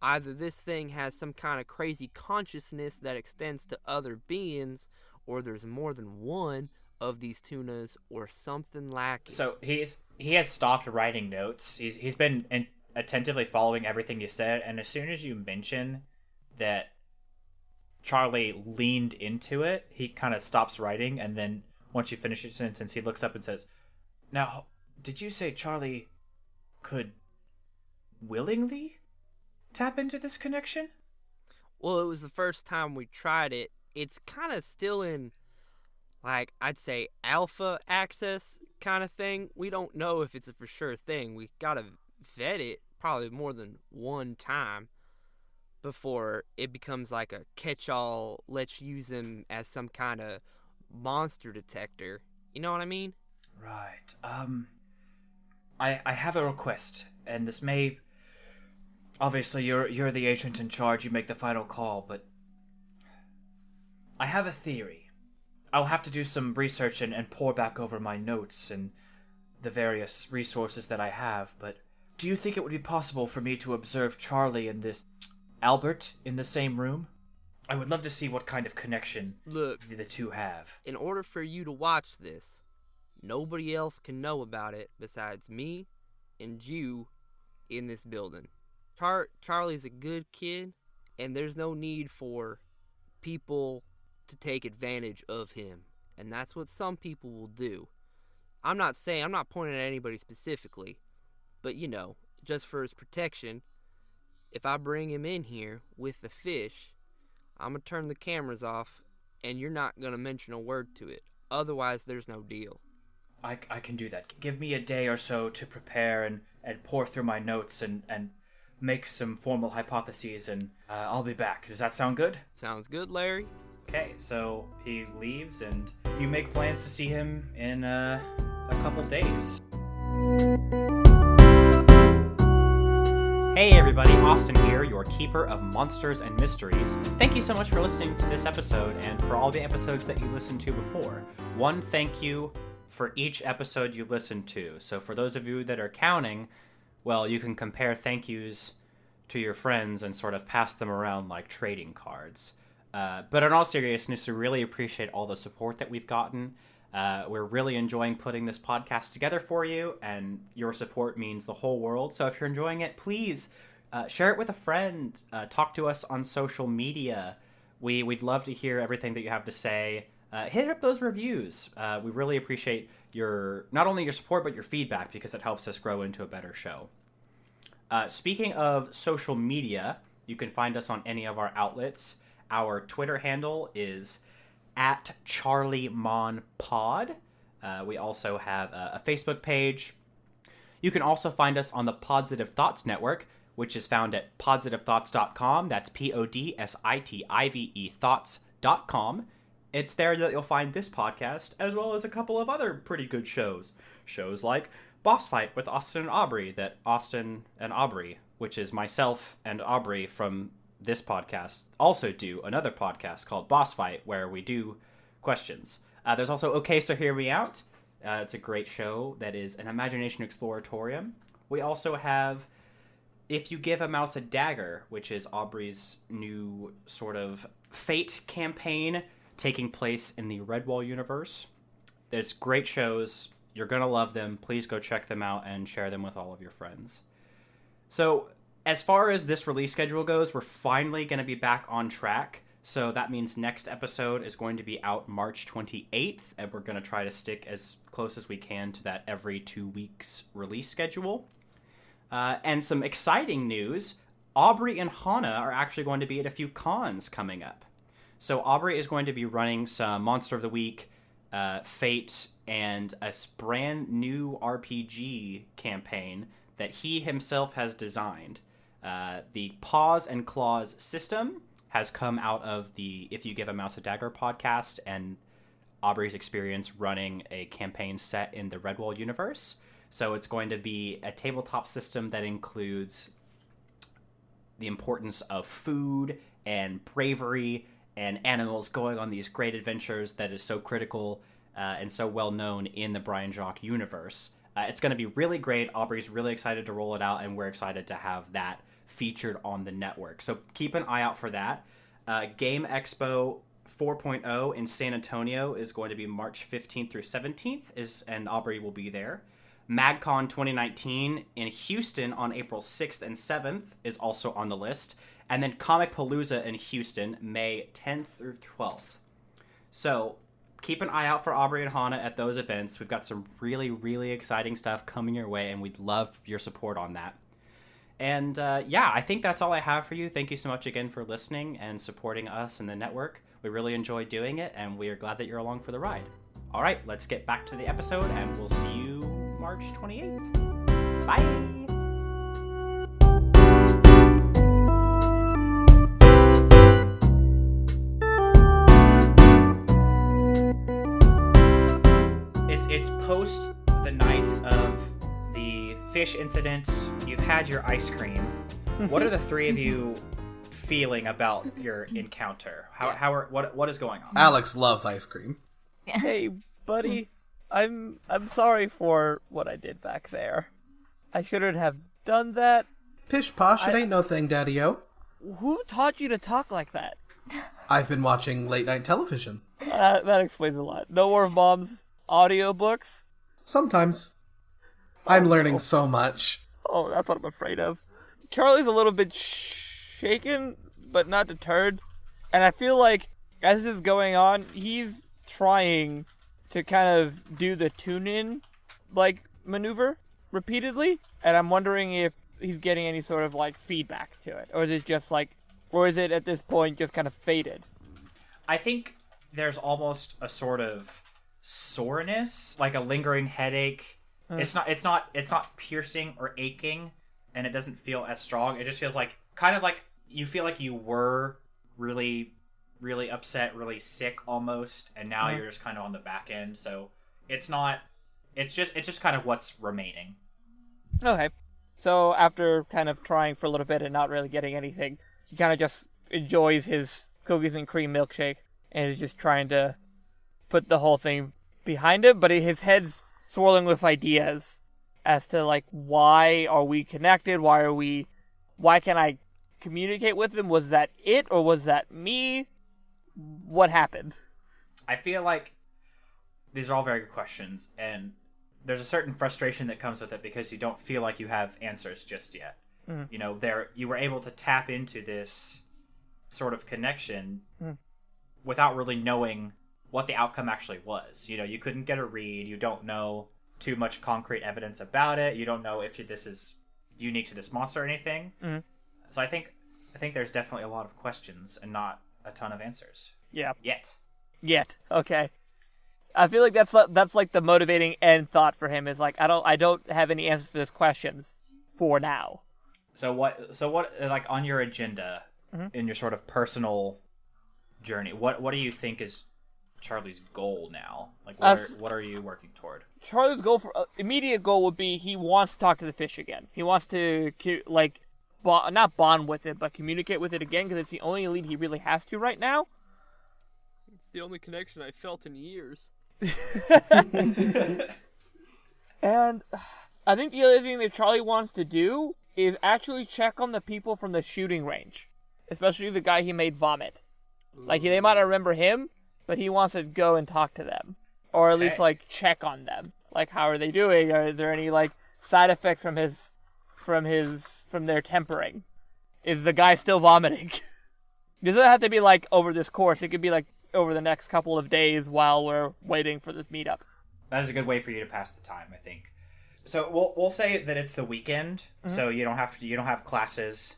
either this thing has some kind of crazy consciousness that extends to other beings, or there's more than one of these tunas or something lacking. So he has stopped writing notes. He's been attentively following everything you said, and as soon as you mention that Charlie leaned into it, he kind of stops writing, and then once you finish your sentence, he looks up and says, "Now, did you say Charlie could willingly tap into this connection?" Well, it was the first time we tried it. It's kind of still in, like, I'd say alpha access kind of thing. We don't know if it's a for sure thing. We gotta vet it probably more than one time before it becomes like a catch-all, let's use him as some kind of monster detector. You know what I mean? Right. I have a request, and this may... Obviously, you're the agent in charge, you make the final call, but... I have a theory. I'll have to do some research and pour back over my notes and the various resources that I have, but... Do you think it would be possible for me to observe Charlie and this Albert in the same room? I would love to see what kind of connection Look, the two have. in order for you to watch this, nobody else can know about it besides me and you in this building. Charlie's a good kid, and there's no need for people to take advantage of him. And that's what some people will do. I'm not pointing at anybody specifically, but you know, just for his protection, if I bring him in here with the fish, I'm going to turn the cameras off, and you're not going to mention a word to it. Otherwise, there's no deal. I can do that. Give me a day or so to prepare and pour through my notes and make some formal hypotheses, and I'll be back. Does that sound good? Sounds good, Larry? Okay, so he leaves, and you make plans to see him in a couple days. Hey everybody, Austin here, your keeper of monsters and mysteries. Thank you so much for listening to this episode and for all the episodes that you listened to before. One thank you for each episode you listened to. So for those of you that are counting, well, you can compare thank yous to your friends and sort of pass them around like trading cards. But in all seriousness, we really appreciate all the support that we've gotten. We're really enjoying putting this podcast together for you, and your support means the whole world. So if you're enjoying it, please share it with a friend. Talk to us on social media. We'd love to hear everything that you have to say. Hit up those reviews. We really appreciate not only your support, but your feedback, because it helps us grow into a better show. Speaking of social media, you can find us on any of our outlets. Our Twitter handle is @CharlieMonPod. We also have a Facebook page. You can also find us on the Positive Thoughts Network, which is found at positivethoughts.com. That's PODSITIVE thoughts.com. It's there that you'll find this podcast, as well as a couple of other pretty good shows. Shows like Boss Fight with Austin and Aubrey, that Austin and Aubrey, which is myself and Aubrey from this podcast, also do another podcast called Boss Fight, where we do questions. There's also Okay So Hear Me Out. It's a great show that is an imagination exploratorium. We also have If You Give a Mouse a Dagger, which is Aubrey's new sort of fate campaign taking place in the Redwall universe. There's great shows. You're going to love them. Please go check them out and share them with all of your friends. So, as far as this release schedule goes, we're finally going to be back on track. So that means next episode is going to be out March 28th, and we're going to try to stick as close as we can to that every 2 weeks release schedule. And some exciting news, Aubrey and Hannah are actually going to be at a few cons coming up. So Aubrey is going to be running some Monster of the Week, Fate, and a brand new RPG campaign that he himself has designed. The Paws and Claws system has come out of the If You Give a Mouse a Dagger podcast and Aubrey's experience running a campaign set in the Redwall universe. So it's going to be a tabletop system that includes the importance of food and bravery and animals going on these great adventures that is so critical and so well known in the Brian Jacques universe. It's going to be really great. Aubrey's really excited to roll it out, and we're excited to have that featured on the network. So keep an eye out for that. Game Expo 4.0 in San Antonio is going to be March 15th through 17th, and Aubrey will be there. MagCon 2019 in Houston on April 6th and 7th is also on the list. And then Comic Palooza in Houston, May 10th through 12th. So keep an eye out for Aubrey and Hannah at those events. We've got some really, really exciting stuff coming your way, and we'd love your support on that. And I think that's all I have for you. Thank you so much again for listening and supporting us and the network. We really enjoy doing it, and we are glad that you're along for the ride. All right, let's get back to the episode, and we'll see you March 28th. Bye! It's post the night of the fish incident. You've had your ice cream. What are the three of you feeling about your encounter? What is going on? Alex loves ice cream. Hey, buddy. I'm sorry for what I did back there. I shouldn't have done that. Pish posh, it ain't no thing, Daddy-o. Who taught you to talk like that? I've been watching late night television. That explains a lot. No more Mom's audiobooks? Sometimes. I'm learning so much. Oh, that's what I'm afraid of. Charlie's a little bit shaken, but not deterred. And I feel like, as this is going on, he's trying to kind of do the tune-in, maneuver repeatedly. And I'm wondering if he's getting any sort of, feedback to it. Or is it just, or is it, at this point, just kind of faded? I think there's almost a sort of soreness, like a lingering headache. It's not piercing or aching, and it doesn't feel as strong. It just feels kind of like you feel like you were really, really upset, really sick almost, and now you're just kind of on the back end. So it's just kind of what's remaining. Okay. So after kind of trying for a little bit and not really getting anything, he kind of just enjoys his cookies and cream milkshake and is just trying to put the whole thing behind him, but his head's swirling with ideas as to why are we connected? Why can I communicate with him? Was that it or was that me? What happened? I feel like these are all very good questions, and there's a certain frustration that comes with it because you don't feel like you have answers just yet. Mm-hmm. You were able to tap into this sort of connection without really knowing what the outcome actually was. You couldn't get a read. You don't know too much concrete evidence about it. You don't know if this is unique to this monster or anything. Mm-hmm. So I think there's definitely a lot of questions and not a ton of answers. Yeah. Yet. Okay. I feel like that's the motivating end thought for him is I don't have any answers for these questions for now. So what on your agenda in your sort of personal journey, what do you think is Charlie's goal now? What are you working toward? Charlie's goal immediate goal would be he wants to talk to the fish again. He wants to not bond with it, but communicate with it again because it's the only lead he really has to right now. It's the only connection I've felt in years. And I think the other thing that Charlie wants to do is actually check on the people from the shooting range, especially the guy he made vomit. They might not remember him, but he wants to go and talk to them, or at least check on them. How are they doing? Are there any side effects from their tempering? Is the guy still vomiting? Does it have to be over this course? It could be over the next couple of days while we're waiting for this meetup. That is a good way for you to pass the time, I think. So we'll say that it's the weekend, so you don't have classes,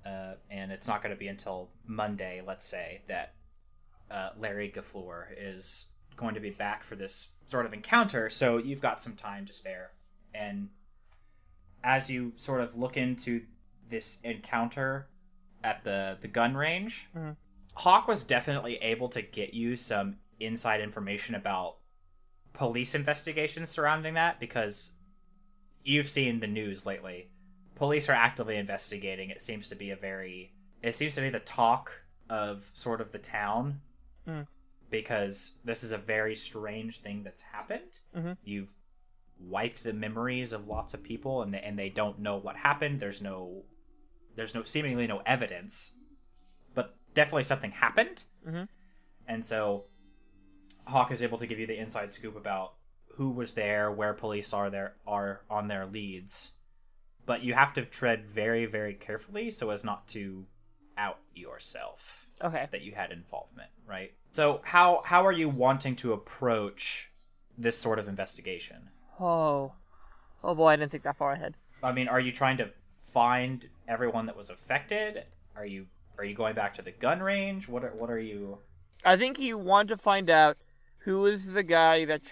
and it's not going to be until Monday, let's say, that Larry LaFleur is going to be back for this sort of encounter. So you've got some time to spare, and as you sort of look into this encounter at the gun range, Hawk was definitely able to get you some inside information about police investigations surrounding that, because you've seen the news lately. Police are actively investigating. It seems to be the talk of sort of the town, because this is a very strange thing that's happened. Mm-hmm. You've wiped the memories of lots of people, and they don't know what happened. There's seemingly no evidence, but definitely something happened. Mm-hmm. And so Hawk is able to give you the inside scoop about who was there, where police are on their leads. But you have to tread very, very carefully so as not to out yourself. Okay. That you had involvement, right? So how are you wanting to approach this sort of investigation? Oh boy, I didn't think that far ahead. I mean, are you trying to find everyone that was affected? Are you going back to the gun range? What are you? I think you want to find out who is the guy that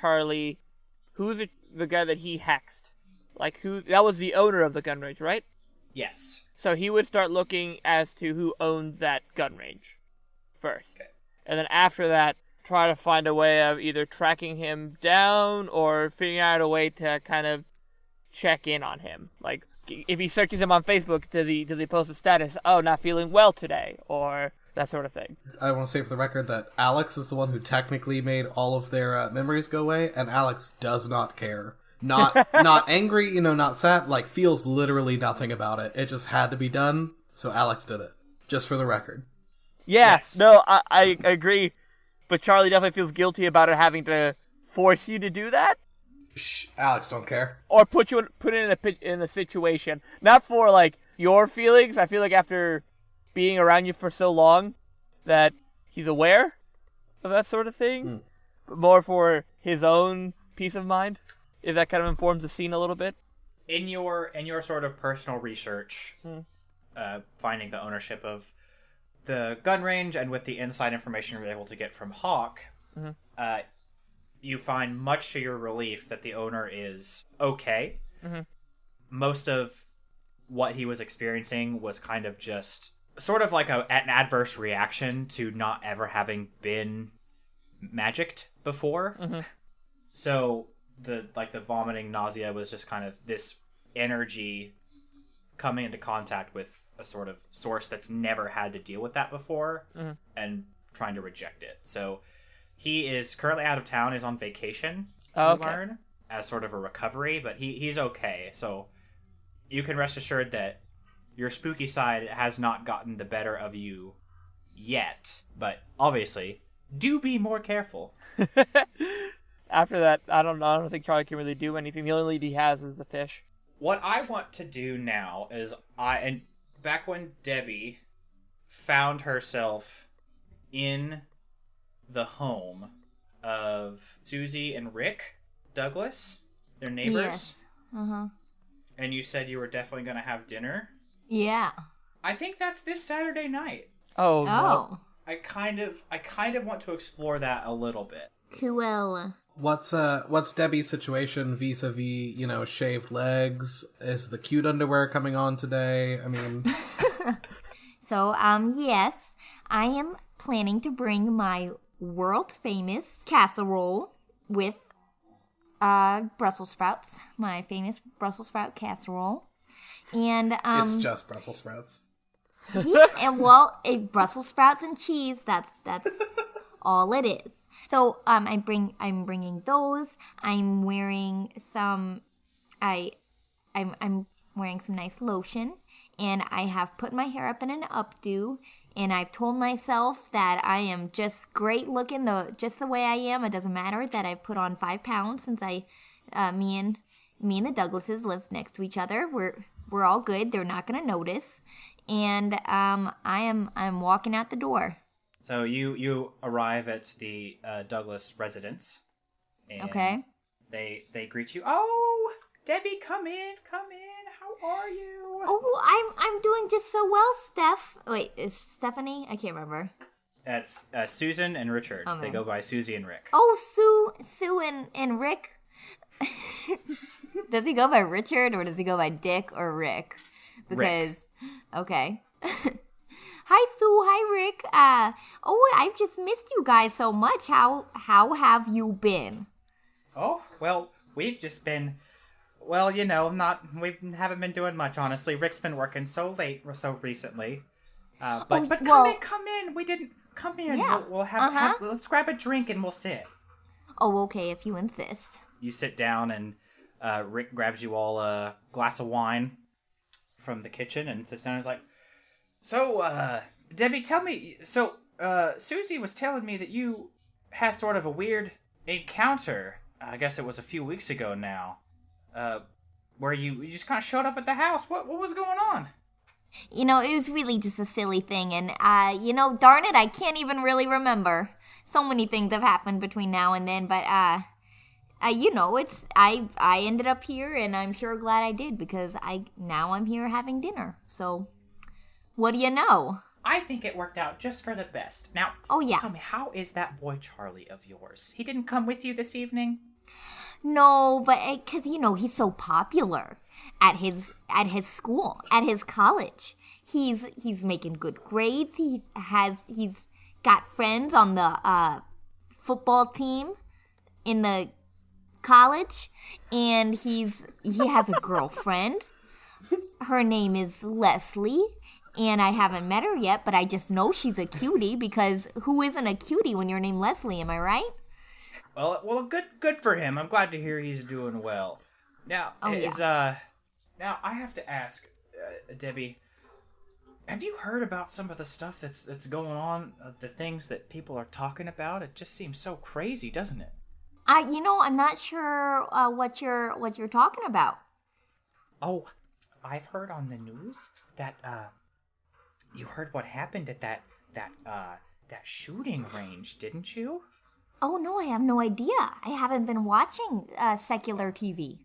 who's the guy that he hexed. Like, that was the owner of the gun range, right? Yes. So he would start looking as to who owned that gun range first. Okay. And then after that, try to find a way of either tracking him down or figuring out a way to kind of check in on him. Like, if he searches him on Facebook, does he post a status, oh, not feeling well today, or that sort of thing. I want to say for the record that Alex is the one who technically made all of their memories go away, and Alex does not care. Not angry, not sad, like, feels literally nothing about it. It just had to be done, so Alex did it. Just for the record. Yeah, Yes. no, I agree. But Charlie definitely feels guilty about it having to force you to do that. Shh, Alex don't care. Or put it in a situation. Not for, like, your feelings. I feel like after being around you for so long that he's aware of that sort of thing. But more for his own peace of mind. If that kind of informs the scene a little bit. In your sort of personal research, finding the ownership of the gun range and with the inside information you're able to get from Hawk, you find much to your relief that the owner is okay. Most of what he was experiencing was kind of just sort of like an adverse reaction to not ever having been magicked before. So the vomiting, nausea was just kind of this energy coming into contact with a sort of source that's never had to deal with that before and trying to reject it. So he is currently out of town, is on vacation, you learn, as sort of a recovery, but he's okay. So you can rest assured that your spooky side has not gotten the better of you yet, but obviously do be more careful. After that, I don't think Charlie can really do anything. The only lead he has is the fish. What I want to do now is and back when Debbie found herself in the home of Susie and Rick Douglas, their neighbors. Yes. And you said you were definitely going to have dinner. Yeah. I think that's this Saturday night. Oh. No. I kind of want to explore that a little bit. Cool. What's Debbie's situation vis-a-vis, shaved legs? Is the cute underwear coming on today? I mean... So, yes, I am planning to bring my world-famous casserole with Brussels sprouts. My famous Brussels sprout casserole. And, It's just Brussels sprouts. Yeah, and Brussels sprouts and cheese, that's all it is. So I'm bringing those. I'm wearing some I'm wearing some nice lotion, and I have put my hair up in an updo, and I've told myself that I am just great looking just the way I am. It doesn't matter that I've put on 5 pounds since me and the Douglases live next to each other. We're all good. They're not gonna notice. And I'm walking out the door. So you arrive at the Douglas residence, and they greet you. Oh, Debbie, come in. How are you? Oh, I'm doing just so well, Steph. Wait, is Stephanie? I can't remember. That's Susan and Richard. Okay. They go by Susie and Rick. Oh, Sue and Rick. Does he go by Richard or does he go by Dick or Rick? Because okay. Hi, Sue. Hi, Rick. I've just missed you guys so much. How have you been? Oh, well, we've just been, we haven't been doing much, honestly. Rick's been working so late, so recently. But come in. We didn't, come in. Yeah. We'll have, let's grab a drink and we'll sit. Oh, okay, if you insist. You sit down and Rick grabs you all a glass of wine from the kitchen and sits down and is like, so, Debbie, tell me, so Susie was telling me that you had sort of a weird encounter. I guess it was a few weeks ago now. Where you just kind of showed up at the house. What was going on? You know, it was really just a silly thing, and, darn it, I can't even really remember. So many things have happened between now and then, but, I ended up here, and I'm sure glad I did, because now I'm here having dinner, so, what do you know? I think it worked out just for the best. Now, Oh, yeah. tell me, how is that boy Charlie of yours? He didn't come with you this evening? No, but, because, he's so popular at his school, at his college. He's making good grades, he's got friends on the, football team in the college, and he has a girlfriend. Her name is Leslie, and I haven't met her yet, but I just know she's a cutie, because who isn't a cutie when you're named Leslie, am I right? Well, good for him. I'm glad to hear he's doing well. Now, now I have to ask, Debbie, have you heard about some of the stuff that's going on, the things that people are talking about? It just seems so crazy, doesn't it? I'm not sure what you're talking about. Oh, I've heard on the news that you heard what happened at that shooting range, didn't you? Oh no, I have no idea. I haven't been watching secular TV.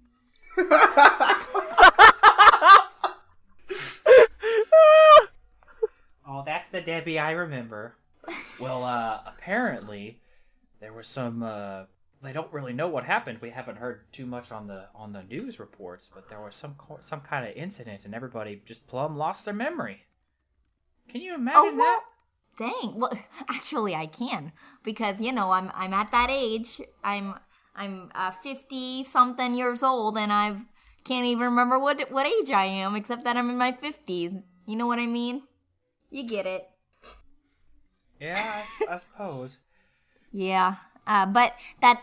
Oh, that's the Debbie I remember. Well, apparently there was some. They don't really know what happened. We haven't heard too much on the news reports, but there was some kind of incident, and everybody just plumb lost their memory. Can you imagine that? Dang. Well, actually, I can, because I'm at that age. I'm 50 something years old, and I can't even remember what age I am, except that I'm in my 50s. You know what I mean? You get it. Yeah, I suppose. Yeah. But that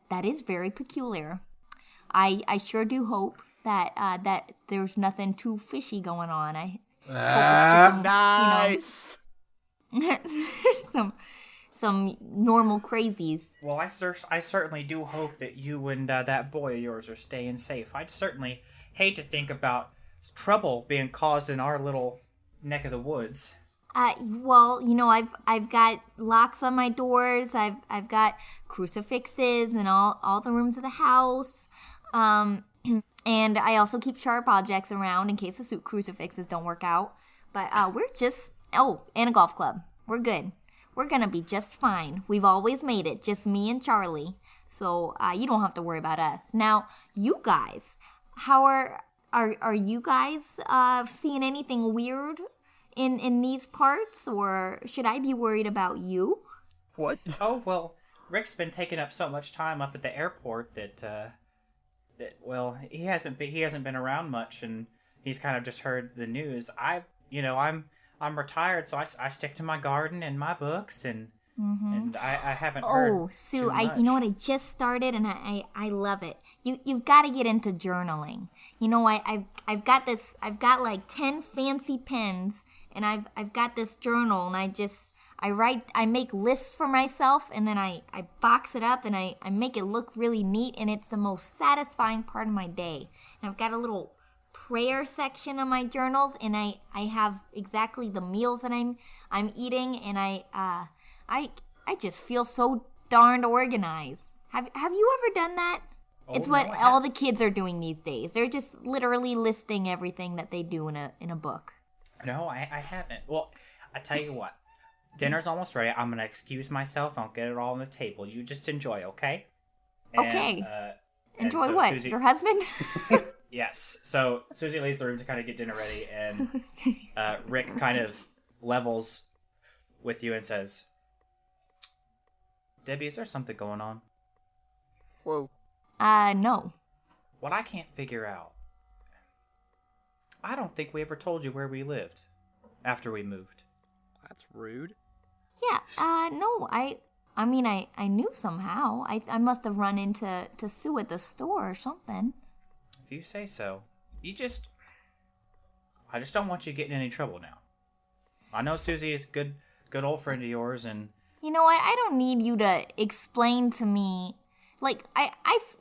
that is very peculiar. I sure do hope that there's nothing too fishy going on. I hope it's just some normal crazies. Well, I certainly do hope that you and that boy of yours are staying safe. I'd certainly hate to think about trouble being caused in our little neck of the woods. Well, I've got locks on my doors. I've got crucifixes in all the rooms of the house. And I also keep sharp objects around in case the crucifixes don't work out. But and a golf club. We're good. We're gonna be just fine. We've always made it, just me and Charlie. So you don't have to worry about us. Now, you guys, how are you guys seeing anything weird in these parts, or should I be worried about you? What? Oh, well, Rick's been taking up so much time up at the airport that he hasn't been around much, and he's kind of just heard the news. I'm retired, so I stick to my garden and my books, and and I haven't heard. Oh, Sue, too much. you know what? I just started, and I love it. You've got to get into journaling. I've got like 10 fancy pens, and I've got this journal, and I make lists for myself, and then I box it up, and I make it look really neat, and it's the most satisfying part of my day. And I've got a little prayer section of my journals, and I have exactly the meals that I'm eating, and I just feel so darned organized. Have you ever done that? Oh, It's what no, all the kids are doing these days. They're just literally listing everything that they do in a book. No, I haven't. Well, I tell you what. Dinner's almost ready. I'm going to excuse myself. I'll get it all on the table. You just enjoy, okay? Okay. Enjoy what? Susie, Your husband? Yes. So Susie leaves the room to kind of get dinner ready, and Rick kind of levels with you and says, Debbie, is there something going on? Whoa. No. What I can't figure out, I don't think we ever told you where we lived after we moved. That's rude. Yeah, no, I mean, I knew somehow. I must have run into Sue at the store or something. If you say so. I just don't want you getting in any trouble now. I know Susie is good good old friend of yours, and You know what? I don't need you to explain to me. Like,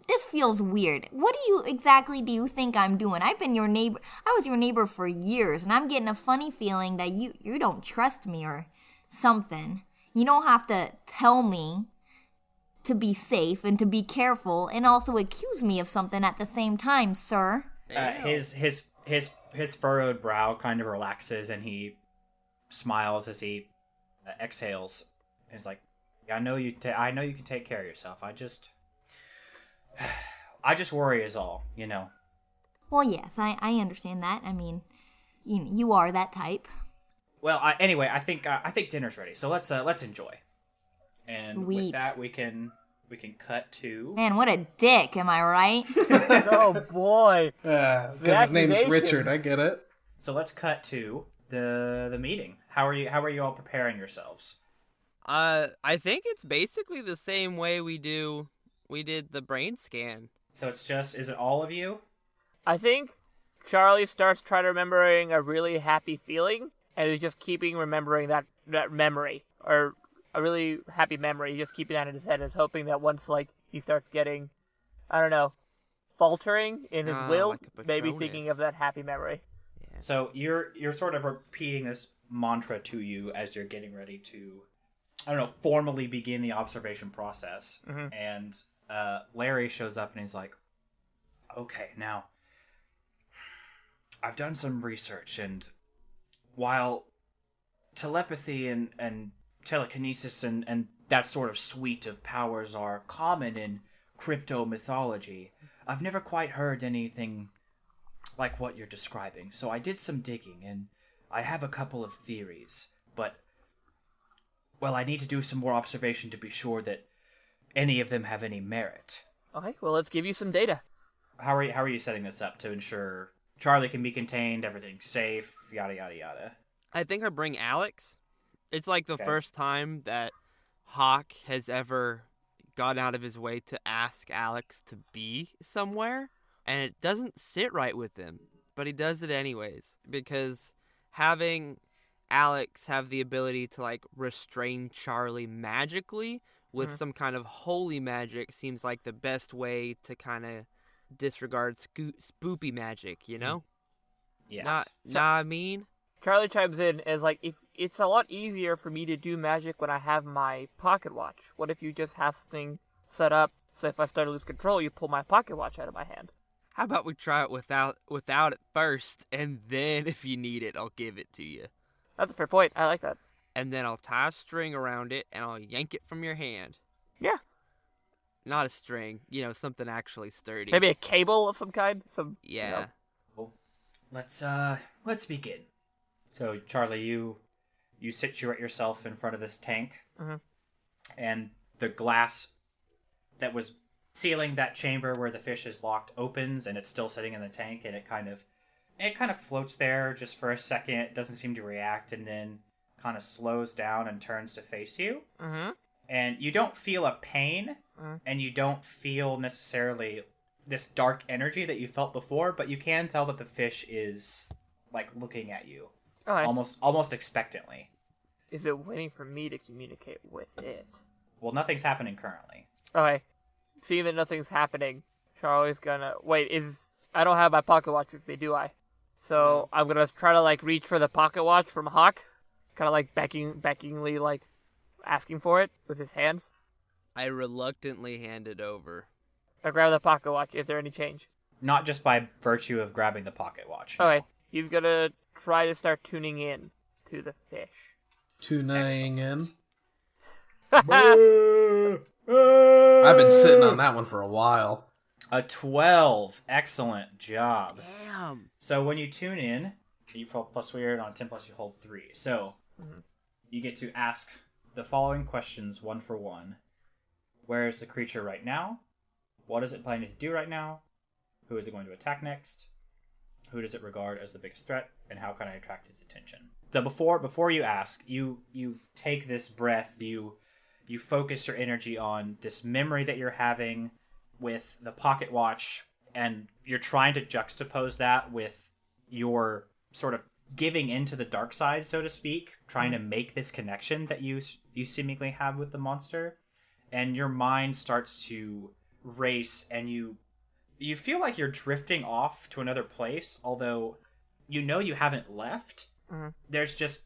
this feels weird. What exactly do you think I'm doing? I've been your neighbor. I was your neighbor for years, and I'm getting a funny feeling that you don't trust me or something. You don't have to tell me to be safe and to be careful, and also accuse me of something at the same time, sir. His furrowed brow kind of relaxes, and he smiles as he exhales. He's like, "I know you. I know you can take care of yourself. I just worry is all, you know." Well, yes, I understand that. I mean, you are that type. Well, anyway, I think dinner's ready. So let's enjoy. And Sweet. With that, we can cut to. Man, what a dick, am I right? Oh boy. Because his name's accusations. Richard, I get it. So let's cut to the meeting. How are you all preparing yourselves? I think it's basically the same way we did the brain scan. So is it all of you? I think Charlie starts trying to remembering a really happy feeling, and is just remembering that memory, or a really happy memory, just keeping that in his head, is hoping that once, like, he starts getting, I don't know, faltering in his will, like a maybe Patronus. thinking of that happy memory. Yeah. So you're sort of repeating this mantra to you as you're getting ready to, I don't know, formally begin the observation process. Mm-hmm. And Larry shows up and he's like, "Okay, now I've done some research, and while telepathy and telekinesis and that sort of suite of powers are common in crypto mythology, I've never quite heard anything like what you're describing. So I did some digging, and I have a couple of theories, but, well, I need to do some more observation to be sure that any of them have any merit." Okay, well, let's give you some data. How are you setting this up to ensure Charlie can be contained, everything's safe, yada yada yada? I think I bring Alex. It's like the Okay. first time that Hawk has ever gone out of his way to ask Alex to be somewhere, and it doesn't sit right with him, but he does it anyways, because having Alex have the ability to, like, restrain Charlie magically with some kind of holy magic seems like the best way to kind of disregard spoopy magic, you know? Yes. I mean? Charlie chimes in as like, if it's a lot easier for me to do magic when I have my pocket watch. What if you just have something set up so if I start to lose control, you pull my pocket watch out of my hand? How about we try it without it first, and then if you need it, I'll give it to you. That's a fair point. I like that. And then I'll tie a string around it, and I'll yank it from your hand. Yeah. Not a string, something actually sturdy. Maybe a cable of some kind. Yeah. Let's begin. So Charlie, you situate yourself in front of this tank, and the glass that was sealing that chamber where the fish is locked opens, and it's still sitting in the tank, and it kind of floats there just for a second. It doesn't seem to react, and then kind of slows down and turns to face you. Mm-hmm. And you don't feel a pain, and you don't feel necessarily this dark energy that you felt before, but you can tell that the fish is, like, looking at you. Okay. Almost expectantly. Is it waiting for me to communicate with it? Well, nothing's happening currently. Okay. Seeing that nothing's happening, Charlie's gonna... Wait, I don't have my pocket watch with me, do I? So I'm gonna try to, like, reach for the pocket watch from Hawk. Kind of, like, backingly, like, asking for it with his hands. I reluctantly hand it over. I grab the pocket watch. Is there any change? Not just by virtue of grabbing the pocket watch. no. Okay. He's gonna try to start tuning in to the fish. Tuning in. I've I've been sitting on that one for a while. A 12. Excellent job. Damn. So when you tune in, you roll plus weird on 10 plus you hold 3. So you get to ask the following questions one for one. Where is the creature right now? What is it planning to do right now? Who is it going to attack next? Who does it regard as the biggest threat? And how can I attract its attention? So before you ask, you take this breath, you focus your energy on this memory that you're having with the pocket watch, and you're trying to juxtapose that with your sort of giving into the dark side, so to speak, trying to make this connection that you seemingly have with the monster, and your mind starts to race, and you feel like you're drifting off to another place, although you know you haven't left. There's just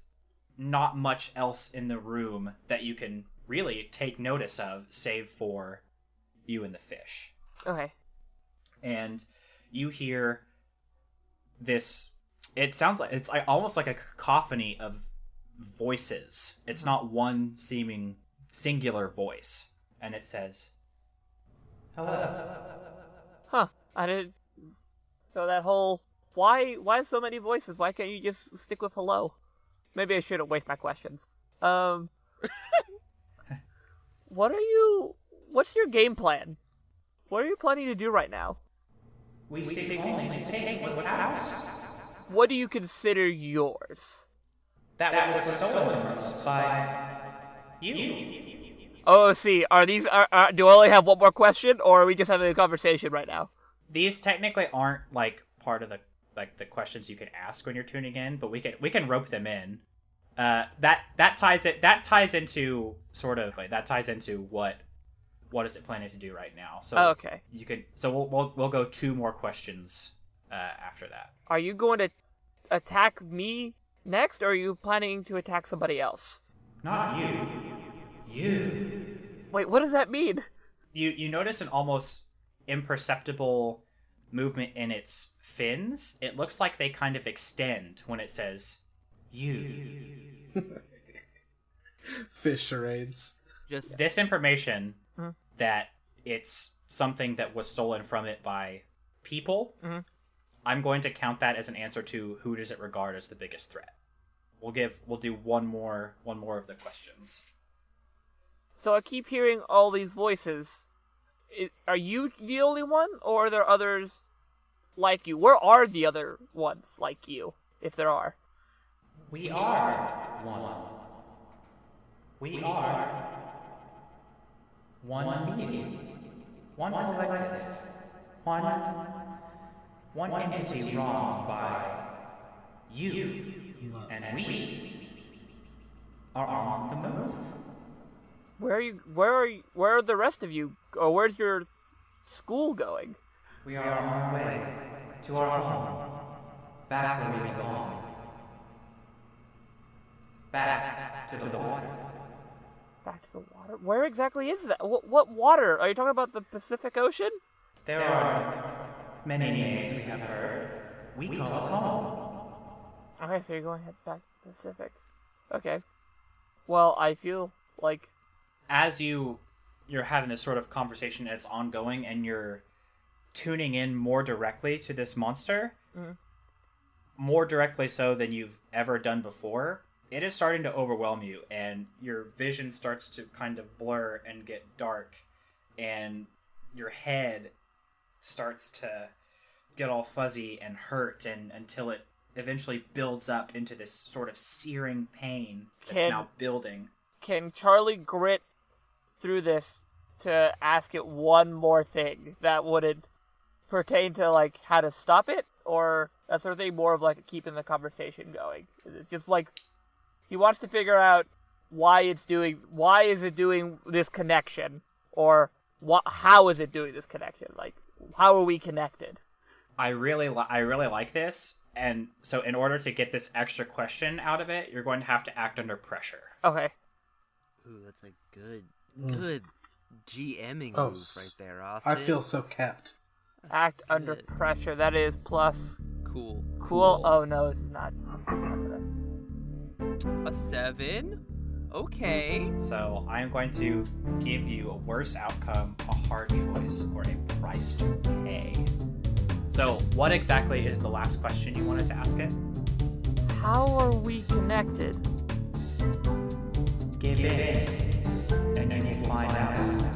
not much else in the room that you can really take notice of, save for you and the fish. Okay. And you hear this, it sounds like, it's almost like a cacophony of voices. It's not one seeming singular voice. And it says, "Hello." Huh. I didn't... So that whole... Why so many voices? Why can't you just stick with hello? Maybe I shouldn't waste my questions. What's your game plan? What are you planning to do right now? We seek only to take what's ours. What do you consider yours? That which was stolen from us by you. Oh, see. Do I only have one more question, or are we just having a conversation right now? These technically aren't like part of the questions you can ask when you're tuning in, but we can rope them in. That ties into what is it planning to do right now. So okay. You can. So we'll go 2 more questions after that. Are you going to attack me next, or are you planning to attack somebody else? Not you. You. Wait, what does that mean? You notice an almost imperceptible movement in its fins. It looks like they kind of extend when it says you. Fish charades. Just This information that it's something that was stolen from it by people, I'm going to count that as an answer to who does it regard as the biggest threat. We'll do one more of the questions. So I keep hearing all these voices. Are you the only one, or are there others like you? Where are the other ones like you, if there are? We are one. We are one being, one collective, one entity wronged by you, and we are on the move. Where are the rest of you? Or where's your school going? We are on our way to our home, back where we belong, back to the water. Back to the water? Where exactly is that? What water? Are you talking about the Pacific Ocean? There are many names we have heard. We call it home. Okay, so you're going back to the Pacific. Okay. Well, I feel like... As you're having this sort of conversation and it's ongoing and you're tuning in more directly to this monster, more directly so than you've ever done before, it is starting to overwhelm you, and your vision starts to kind of blur and get dark, and your head starts to get all fuzzy and hurt, and until it eventually builds up into this sort of searing pain that's now building. Can Charlie grit through this to ask it one more thing that wouldn't pertain to, like, how to stop it, or that sort of thing, more of, like, keeping the conversation going? Is it just, like, he wants to figure out why is it doing this connection, or how is it doing this connection? Like, how are we connected? I really like this, and so in order to get this extra question out of it, you're going to have to act under pressure. Okay. Ooh, that's a good GMing move right there, Austin. I feel so kept. Act under pressure. That is plus. Cool. Oh no, it's not. A 7? Okay. So I am going to give you a worse outcome, a hard choice, or a price to pay. So what exactly is the last question you wanted to ask it? How are we connected? Give in, and then you find out.